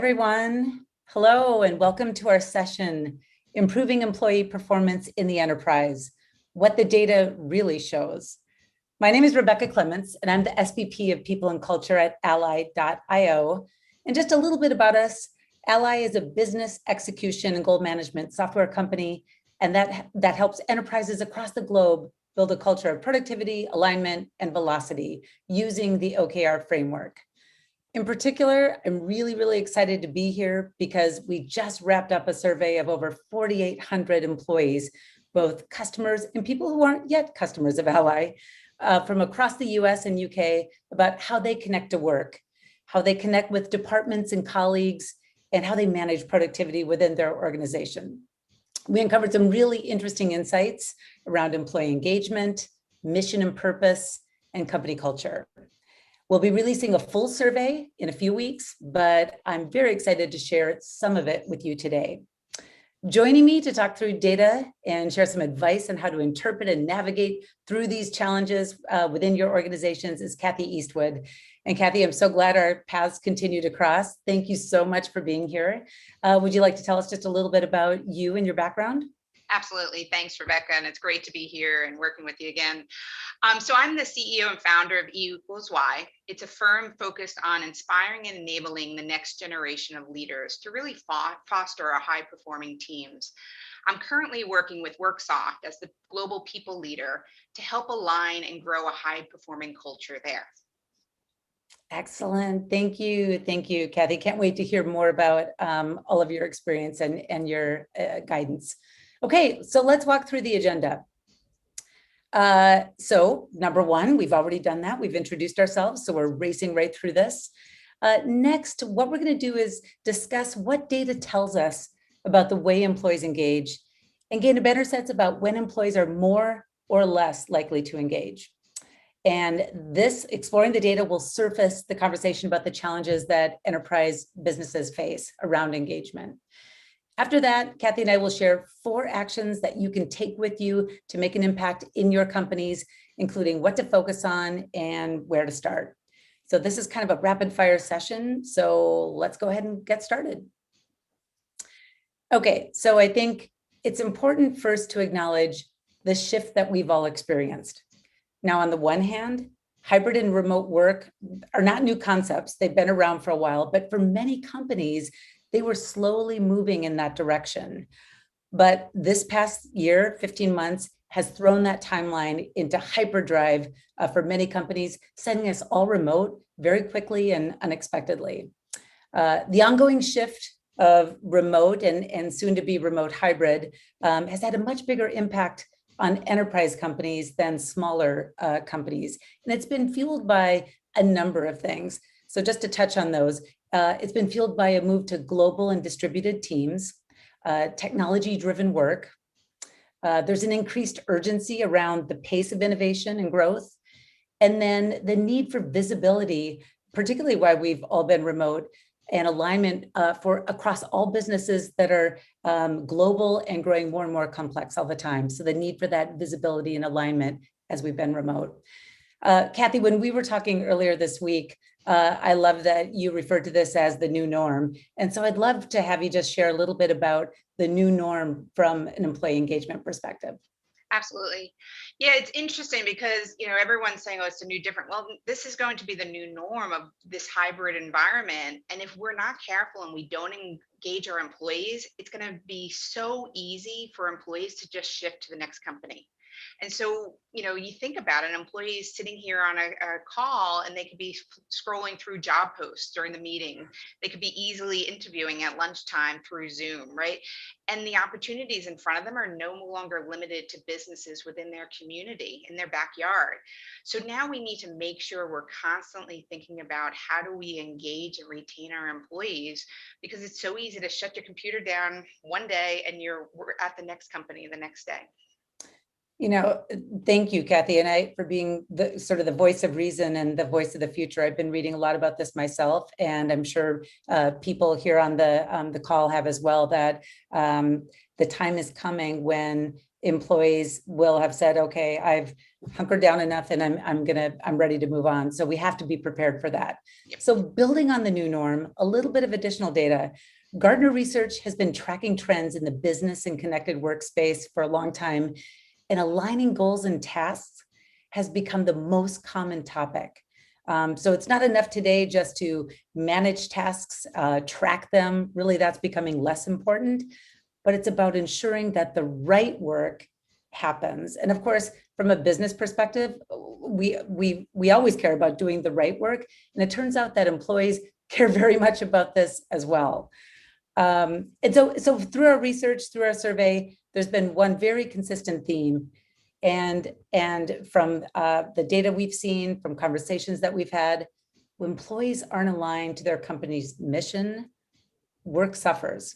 everyone. Hello, and welcome to our session, Improving Employee Performance in the Enterprise, What the Data Really Shows. My name is Rebecca Clements, and I'm the SVP of People and Culture at Ally.io. And just a little bit about us, Ally is a business execution and goal management software company, and that helps enterprises across the globe build a culture of productivity, alignment, and velocity using the OKR framework. In particular, I'm really excited to be here because we just wrapped up a survey of over 4,800 employees, both customers and people who aren't yet customers of Ally, from across the US and UK about how they connect to work, how they connect with departments and colleagues, and how they manage productivity within their organization. We uncovered some really interesting insights around employee engagement, mission and purpose, and company culture. We'll be releasing a full survey in a few weeks, but I'm very excited to share some of it with you today. Joining me to talk through data and share some advice on how to interpret and navigate through these challenges within your organizations is Kathy Eastwood. And Kathy, I'm so glad our paths continue to cross. Thank you so much for being here. Would you like to tell us just a little bit about you and your background? Absolutely. Thanks, Rebecca. And it's great to be here and working with you again. So I'm the CEO and founder of E=Y. It's a firm focused on inspiring and enabling the next generation of leaders to really foster our high-performing teams. I'm currently working with Worksoft as the global people leader to help align and grow a high-performing culture there. Excellent. Thank you, Kathy. Can't wait to hear more about all of your experience and your guidance. Okay, so let's walk through the agenda. So number one, we've already done that. We've introduced ourselves, so we're racing right through this. Next, what we're going to do is discuss what data tells us about the way employees engage and gain a better sense about when employees are more or less likely to engage. And this, exploring the data, will surface the conversation about the challenges that enterprise businesses face around engagement. After that, Kathy and I will share 4 actions that you can take with you to make an impact in your companies, including what to focus on and where to start. So this is kind of a rapid fire session. So let's go ahead and get started. Okay, so I think it's important first to acknowledge the shift that we've all experienced. Now, on the one hand, hybrid and remote work are not new concepts. They've been around for a while, but for many companies, they were slowly moving in that direction. But this past year, 15 months, has thrown that timeline into hyperdrive for many companies, sending us all remote very quickly and unexpectedly. The ongoing shift of remote and soon to be remote hybrid has had a much bigger impact on enterprise companies than smaller companies. And it's been fueled by a number of things. So just to touch on those, it's been fueled by a move to global and distributed teams, technology-driven work. There's an increased urgency around the pace of innovation and growth. And then the need for visibility, particularly why we've all been remote, and alignment for across all businesses that are global and growing more and more complex all the time. So the need for that visibility and alignment as we've been remote. Kathy, when we were talking earlier this week, I love that you referred to this as the new norm. And so I'd love to have you just share a little bit about the new norm from an employee engagement perspective. Absolutely. Yeah, it's interesting because, everyone's saying, oh, it's a new different. Well, this is going to be the new norm of this hybrid environment. And if we're not careful and we don't engage our employees, it's going to be so easy for employees to just shift to the next company. And so, you think about an employee sitting here on a call and they could be scrolling through job posts during the meeting. They could be easily interviewing at lunchtime through Zoom, right? And the opportunities in front of them are no longer limited to businesses within their community, in their backyard. So now we need to make sure we're constantly thinking about how do we engage and retain our employees, because it's so easy to shut your computer down one day and you're at the next company the next day. Thank you, Kathy, and for being the sort of the voice of reason and the voice of the future. I've been reading a lot about this myself, and I'm sure people here on the call have as well, that the time is coming when employees will have said, okay, I've hunkered down enough and I'm ready to move on. So we have to be prepared for that. Yep. So building on the new norm, a little bit of additional data. Gartner research has been tracking trends in the business and connected workspace for a long time, and aligning goals and tasks has become the most common topic. So it's not enough today just to manage tasks, track them. Really, that's becoming less important, but it's about ensuring that the right work happens. And of course, from a business perspective, we always care about doing the right work. And it turns out that employees care very much about this as well. And so through our research, through our survey, there's been one very consistent theme. And from the data we've seen, from conversations that we've had, when employees aren't aligned to their company's mission, work suffers.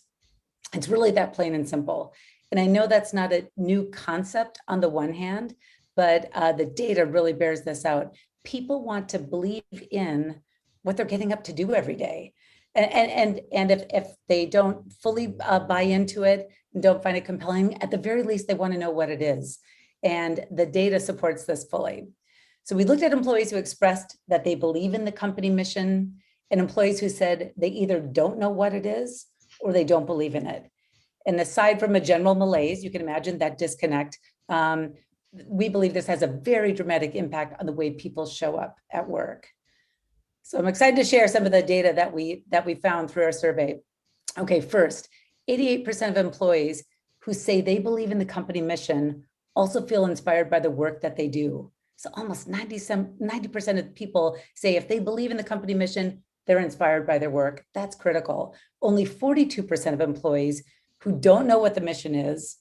It's really that plain and simple. And I know that's not a new concept on the one hand, but the data really bears this out. People want to believe in what they're getting up to do every day. And if they don't fully buy into it and don't find it compelling, at the very least, they want to know what it is. And the data supports this fully. So we looked at employees who expressed that they believe in the company mission, and employees who said they either don't know what it is or they don't believe in it. And aside from a general malaise, you can imagine that disconnect. We believe this has a very dramatic impact on the way people show up at work. So I'm excited to share some of the data that we found through our survey. Okay, first, 88% of employees who say they believe in the company mission also feel inspired by the work that they do. So almost 90% of people say if they believe in the company mission, they're inspired by their work. That's critical. Only 42% of employees who don't know what the mission is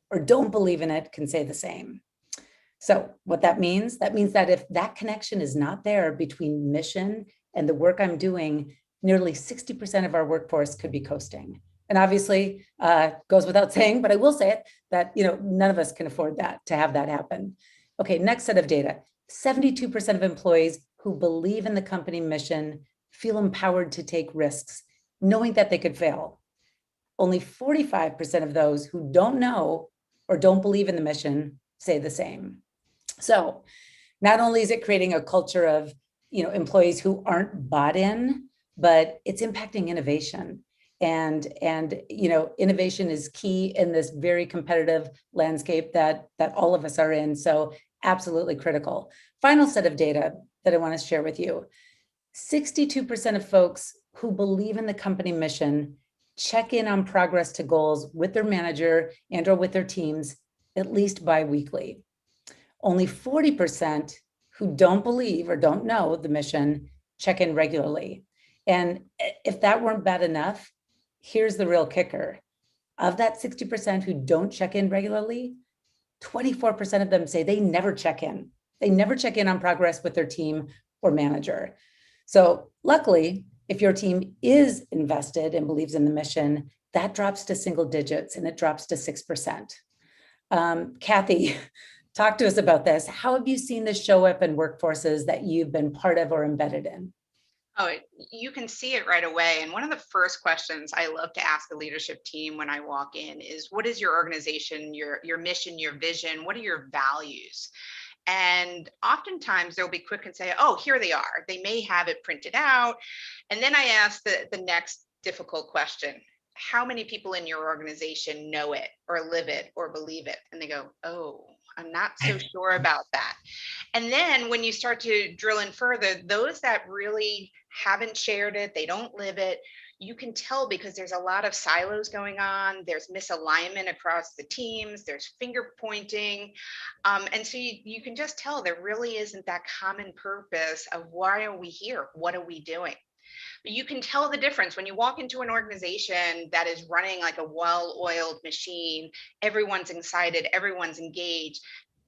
or don't believe in it can say the same. So what that means that if that connection is not there between mission and the work I'm doing, nearly 60% of our workforce could be coasting. And obviously, goes without saying, but I will say it, that none of us can afford that, to have that happen. Okay, next set of data. 72% of employees who believe in the company mission feel empowered to take risks, knowing that they could fail. Only 45% of those who don't know or don't believe in the mission say the same. So not only is it creating a culture of employees who aren't bought in, but it's impacting innovation. And innovation is key in this very competitive landscape that all of us are in. So absolutely critical. Final set of data that I want to share with you. 62% of folks who believe in the company mission check in on progress to goals with their manager and or with their teams at least bi-weekly. Only 40% who don't believe or don't know the mission check in regularly. And if that weren't bad enough, here's the real kicker. Of that 60% who don't check in regularly, 24% of them say they never check in. They never check in on progress with their team or manager. So luckily, if your team is invested and believes in the mission, that drops to single digits and it drops to 6%. Kathy, talk to us about this. How have you seen this show up in workforces that you've been part of or embedded in? Oh, you can see it right away. And one of the first questions I love to ask the leadership team when I walk in is, what is your organization, your mission, your vision? What are your values? And oftentimes they'll be quick and say, oh, here they are. They may have it printed out. And then I ask the next difficult question. How many people in your organization know it or live it or believe it? And they go, oh, I'm not so sure about that. And then when you start to drill in further, those that really haven't shared it, they don't live it, you can tell because there's a lot of silos going on. There's misalignment across the teams. There's finger pointing. And so you can just tell there really isn't that common purpose of why are we here? What are we doing? But you can tell the difference when you walk into an organization that is running like a well-oiled machine. Everyone's excited, everyone's engaged.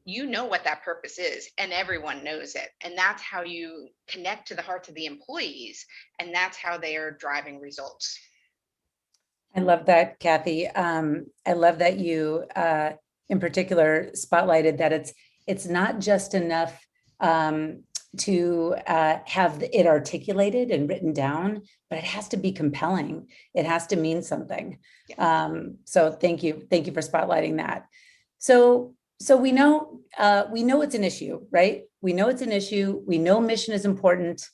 You know what that purpose is, and everyone knows it. And that's how you connect to the hearts of the employees, and that's how they are driving results. I love that, Kathy. I love that you, in particular, spotlighted that it's not just enough to have it articulated and written down, but it has to be compelling. It has to mean something. Yeah. So thank you for spotlighting that. So we know it's an issue, right? We know it's an issue. We know mission is important.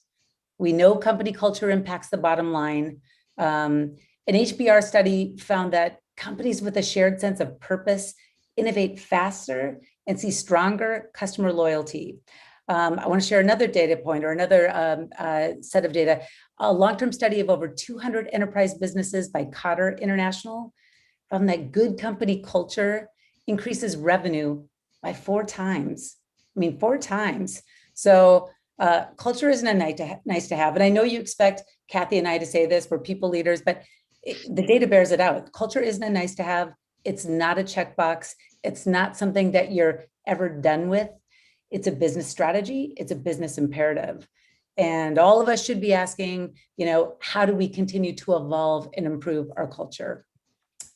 We know company culture impacts the bottom line. An HBR study found that companies with a shared sense of purpose innovate faster and see stronger customer loyalty. I want to share another data point or another set of data. A long-term study of over 200 enterprise businesses by Cotter International found that good company culture increases revenue by 4 times. I mean, 4 times. So culture isn't a nice to have. And I know you expect Kathy and I to say this, we're people leaders, but the data bears it out. Culture isn't a nice to have. It's not a checkbox. It's not something that you're ever done with. It's a business strategy. It's a business imperative. And all of us should be asking, how do we continue to evolve and improve our culture?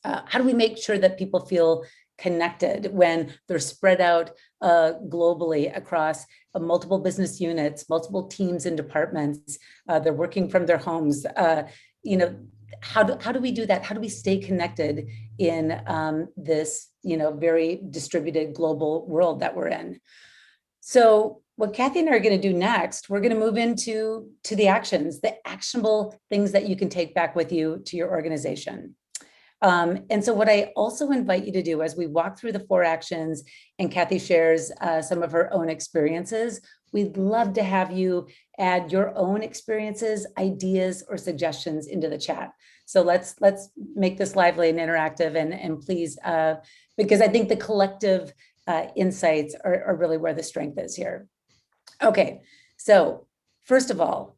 How do we make sure that people feel connected when they're spread out globally across multiple business units, multiple teams and departments? They're working from their homes. How do we do that? How do we stay connected in this very distributed global world that we're in? So what Kathy and I are going to do next, we're going to move into the actions, the actionable things that you can take back with you to your organization. And so what I also invite you to do as we walk through the 4 actions and Kathy shares some of her own experiences, we'd love to have you add your own experiences, ideas, or suggestions into the chat. So let's make this lively and interactive and please, because I think the collective insights are really where the strength is here. Okay, so first of all,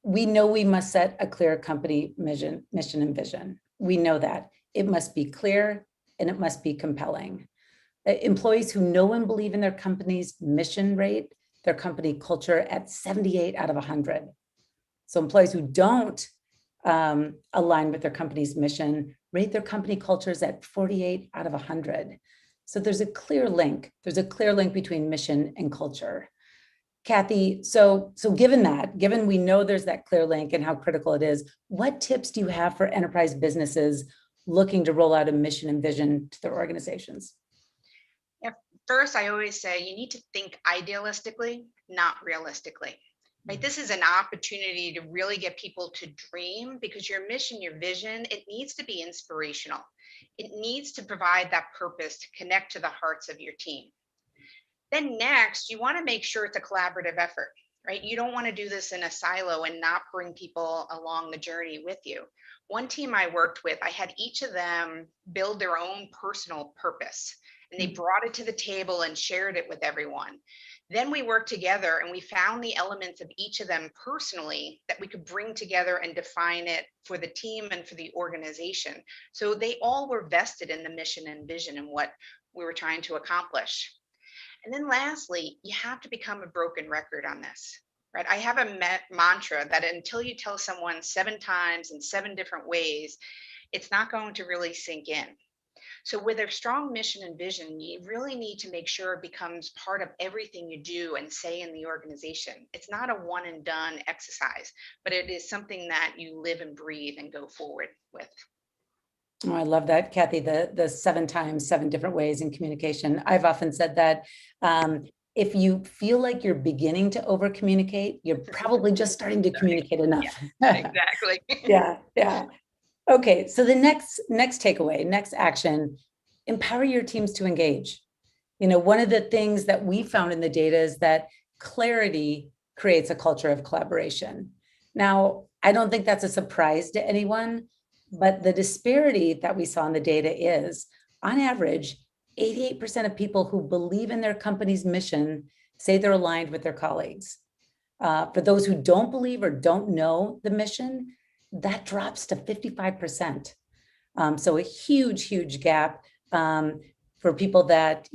we know we must set a clear company mission and vision. We know that. It must be clear and it must be compelling. Employees who know and believe in their company's mission rate their company culture at 78 out of 100. So employees who don't align with their company's mission rate their company cultures at 48 out of 100. So there's a clear link. There's a clear link between mission and culture. Kathy, so given we know there's that clear link and how critical it is, what tips do you have for enterprise businesses looking to roll out a mission and vision to their organizations? Yeah, first, I always say you need to think idealistically, not realistically. Right? This is an opportunity to really get people to dream because your mission, your vision, it needs to be inspirational. It needs to provide that purpose to connect to the hearts of your team. Then next, you want to make sure it's a collaborative effort, right? You don't want to do this in a silo and not bring people along the journey with you. One team I worked with, I had each of them build their own personal purpose, and they brought it to the table and shared it with everyone. Then we worked together and we found the elements of each of them personally that we could bring together and define it for the team and for the organization. So they all were vested in the mission and vision and what we were trying to accomplish. And then lastly, you have to become a broken record on this, right? I have a mantra that until you tell someone 7 times in 7 different ways, it's not going to really sink in. So with a strong mission and vision, you really need to make sure it becomes part of everything you do and say in the organization. It's not a one and done exercise, but it is something that you live and breathe and go forward with. Oh, I love that, Kathy, the 7 times, 7 different ways in communication. I've often said that if you feel like you're beginning to over communicate, you're probably just starting to communicate enough. Yeah, exactly. Yeah. Okay, so the next takeaway, next action, empower your teams to engage. One of the things that we found in the data is that clarity creates a culture of collaboration. Now, I don't think that's a surprise to anyone, but the disparity that we saw in the data is, on average, 88% of people who believe in their company's mission say they're aligned with their colleagues. For those who don't believe or don't know the mission, that drops to 55%. So a huge gap for people that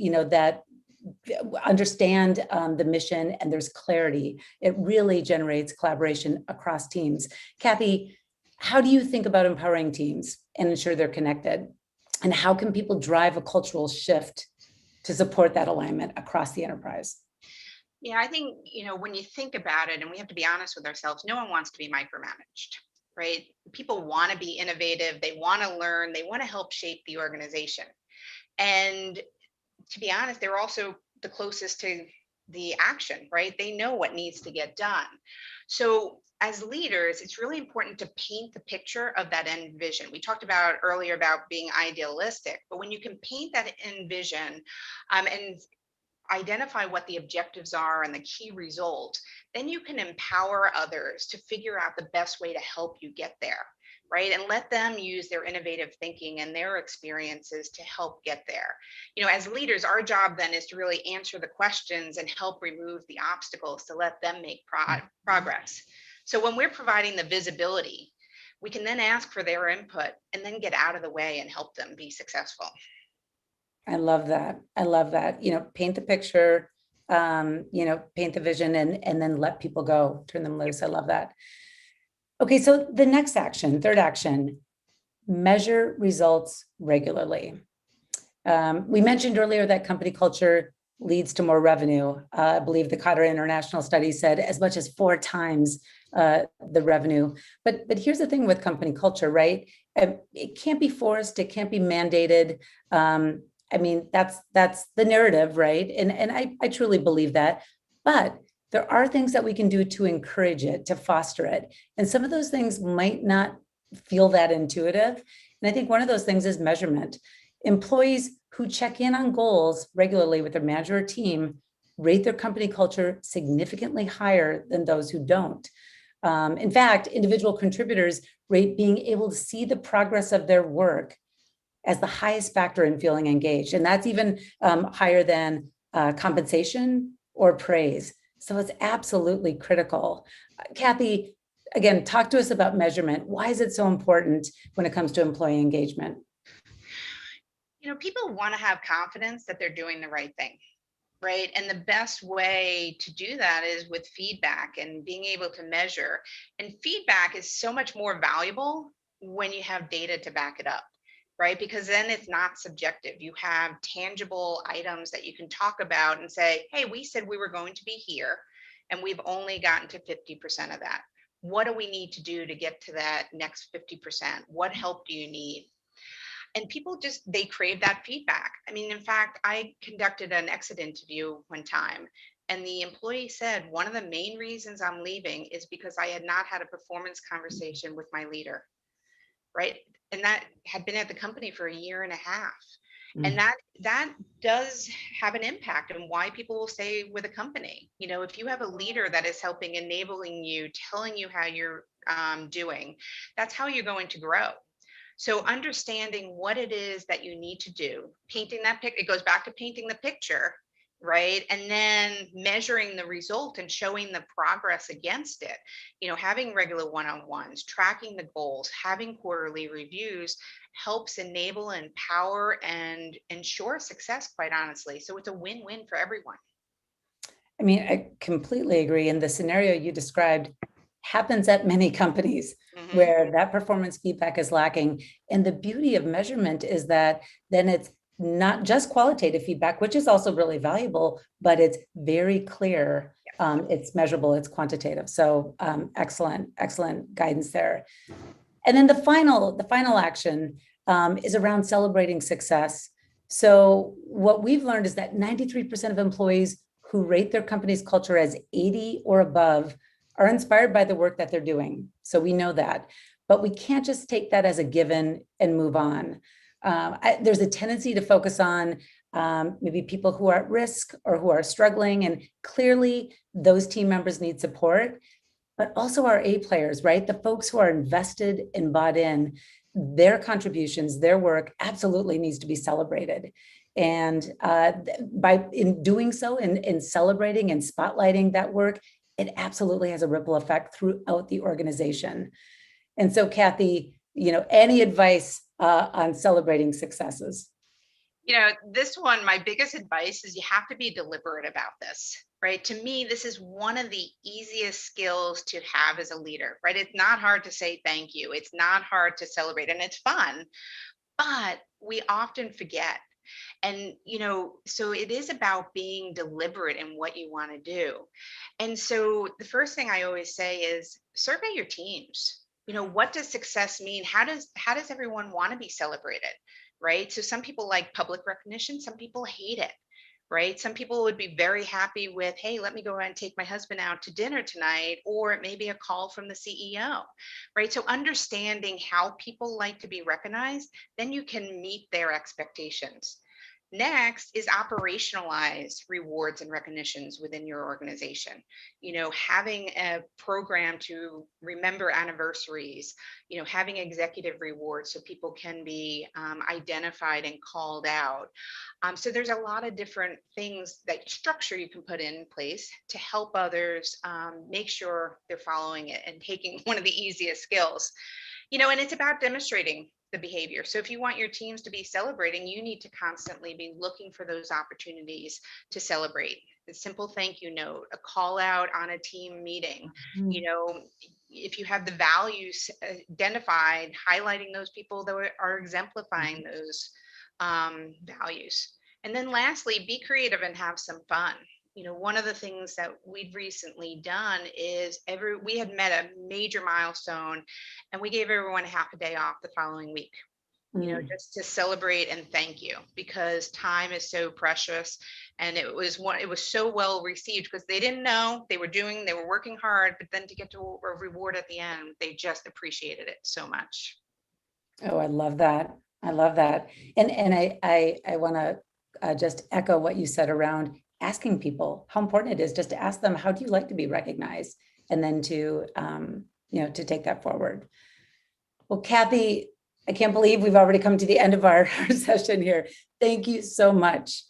understand the mission and there's clarity. It really generates collaboration across teams. Kathy, how do you think about empowering teams and ensure they're connected? And how can people drive a cultural shift to support that alignment across the enterprise? Yeah, I think, when you think about it, and we have to be honest with ourselves, no one wants to be micromanaged, right? People want to be innovative. They want to learn. They want to help shape the organization. And to be honest, they're also the closest to the action, right? They know what needs to get done. So as leaders, it's really important to paint the picture of that end vision. We talked about earlier about being idealistic, but when you can paint that end vision, and identify what the objectives are and the key result, then you can empower others to figure out the best way to help you get there, right? And let them use their innovative thinking and their experiences to help get there. As leaders, our job then is to really answer the questions and help remove the obstacles to let them make progress. So when we're providing the visibility, we can then ask for their input and then get out of the way and help them be successful. I love that. I love that. Paint the picture, paint the vision and then let people go, turn them loose. I love that. Okay, so the next action, third action, measure results regularly. We mentioned earlier that company culture leads to more revenue. I believe the Cotter International study said as much as 4 times the revenue. But here's the thing with company culture, right? It can't be forced. It can't be mandated. That's the narrative, right? And I truly believe that. But there are things that we can do to encourage it, to foster it. And some of those things might not feel that intuitive. And I think one of those things is measurement. Employees who check in on goals regularly with their manager or team rate their company culture significantly higher than those who don't. In fact, individual contributors rate being able to see the progress of their work as the highest factor in feeling engaged. And that's even higher than compensation or praise. So it's absolutely critical. Kathy, again, talk to us about measurement. Why is it so important when it comes to employee engagement? People want to have confidence that they're doing the right thing, right? And the best way to do that is with feedback and being able to measure. And feedback is so much more valuable when you have data to back it up, right? Because then it's not subjective. You have tangible items that you can talk about and say, hey, we said we were going to be here, and we've only gotten to 50% of that. What do we need to do to get to that next 50%? What help do you need? And people they crave that feedback. I mean, in fact, I conducted an exit interview one time, and the employee said, one of the main reasons I'm leaving is because I had not had a performance conversation with my leader, right? And that had been at the company for a year and a half. And that does have an impact on why people will stay with a company. If you have a leader that is helping, enabling you, telling you how you're doing, that's how you're going to grow. So understanding what it is that you need to do, painting that picture, it goes back to painting the picture, right? And then measuring the result and showing the progress against it. Having regular one-on-ones, tracking the goals, having quarterly reviews helps enable, empower, and ensure success, quite honestly. So it's a win-win for everyone. I mean, I completely agree. And the scenario you described happens at many companies where that performance feedback is lacking. And the beauty of measurement is that then it's not just qualitative feedback, which is also really valuable, but it's very clear. It's measurable, it's quantitative. So excellent guidance there. And then the final action is around celebrating success. So what we've learned is that 93% of employees who rate their company's culture as 80 or above are inspired by the work that they're doing. So we know that, but we can't just take that as a given and move on. There's a tendency to focus on maybe people who are at risk or who are struggling, and clearly those team members need support, but also our A players, right? The folks who are invested and bought in, their contributions, their work absolutely needs to be celebrated. And in doing so, in celebrating and spotlighting that work, it absolutely has a ripple effect throughout the organization. And so, Kathy, any advice on celebrating successes? This one, my biggest advice is you have to be deliberate about this, right? To me, this is one of the easiest skills to have as a leader, right? It's not hard to say thank you. It's not hard to celebrate, and it's fun, but we often forget. And, so it is about being deliberate in what you want to do. And so the first thing I always say is survey your teams. What does success mean? How does everyone want to be celebrated? right? So some people like public recognition, some people hate it, right? Some people would be very happy with, hey, let me go and take my husband out to dinner tonight, or it may be a call from the CEO, right? So understanding how people like to be recognized, then you can meet their expectations. Next is operationalize rewards and recognitions within your organization. Having a program to remember anniversaries, having executive rewards so people can be identified and called out. So there's a lot of different things, that structure you can put in place to help others make sure they're following it and taking one of the easiest skills. And it's about demonstrating the behavior. So if you want your teams to be celebrating, you need to constantly be looking for those opportunities to celebrate. A simple thank you note, a call out on a team meeting. If you have the values identified, highlighting those people that are exemplifying those values. And then lastly, be creative and have some fun. One of the things that we've recently done is we had met a major milestone, and we gave everyone half a day off the following week, just to celebrate and thank you, because time is so precious. And it was so well received, because they didn't know they were working hard, but then to get to a reward at the end, they just appreciated it so much. Oh, I love that. I love that. And I want to just echo what you said around asking people how important it is just to ask them, how do you like to be recognized? And then to take that forward. Well, Kathy, I can't believe we've already come to the end of our session here. Thank you so much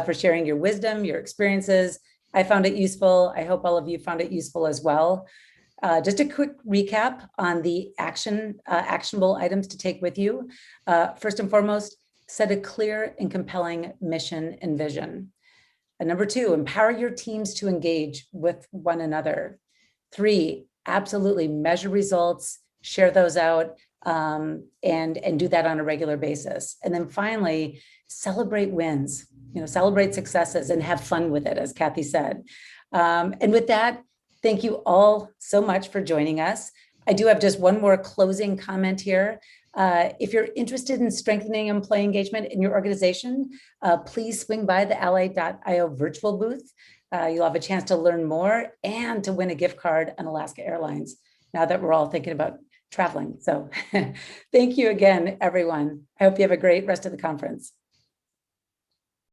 for sharing your wisdom, your experiences. I found it useful. I hope all of you found it useful as well. Just a quick recap on the actionable items to take with you. First and foremost, set a clear and compelling mission and vision. And number 2, empower your teams to engage with one another. 3, absolutely measure results, share those out, and do that on a regular basis. And then finally, celebrate wins, celebrate successes and have fun with it, as Kathy said. And with that, thank you all so much for joining us. I do have just one more closing comment here. If you're interested in strengthening employee engagement in your organization, please swing by the ally.io virtual booth. You'll have a chance to learn more and to win a gift card on Alaska Airlines, now that we're all thinking about traveling. So thank you again, everyone. I hope you have a great rest of the conference.